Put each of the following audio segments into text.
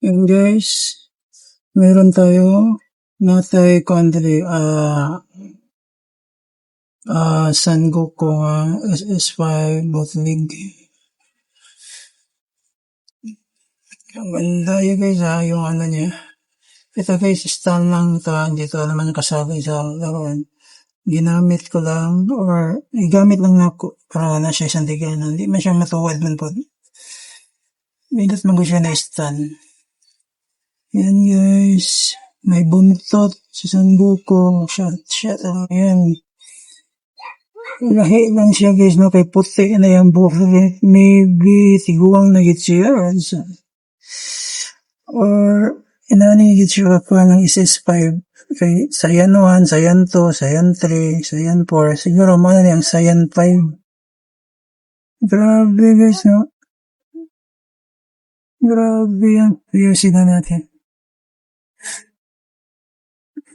And guys, meron tayo natay country San Goku SS5 bootleg. Ang ganda yun guys yung ano niya. Ito guys, stand lang ito, hindi ito naman kasali sa laruan. Ginamit ko lang, or gamit lang na ako para na siya isang tigan. Hindi man siya matuwad man po. Minat mo siya na stand. Yan guys, may buntot si San Goku. Shot yan. Lahi lang siya guys, no, kay puti na yung buhok. Maybe tiguang na git siya. Or inani git siya pa ng SS5. Kay Saiyan 1, Saiyan 2, Saiyan 3, Saiyan 4. Siguro mana niyang Saiyan 5. Grabe guys, no? Grabe yan. Ayusin na natin.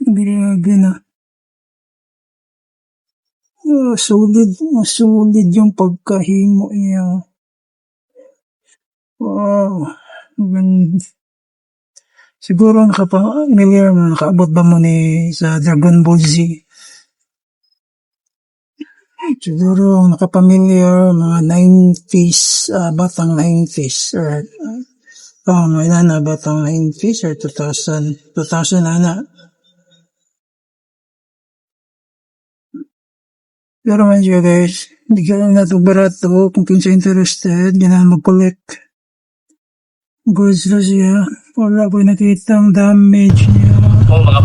Grabe na. Solid yung pagkahimo niya. Wow. Siguro nakapamilyar mo, nakaabot ba mo ni sa Dragon Ball Z? Siguro nakapamilyar mga 90s, batang 90s, or may na batang 90s or 2000 na. Pero man siya guys, hindi ka lang natong barato kung kinsa interested, ganyan mag-collect. Goods na siya, wala ko nakita ang damage niya. Kung mga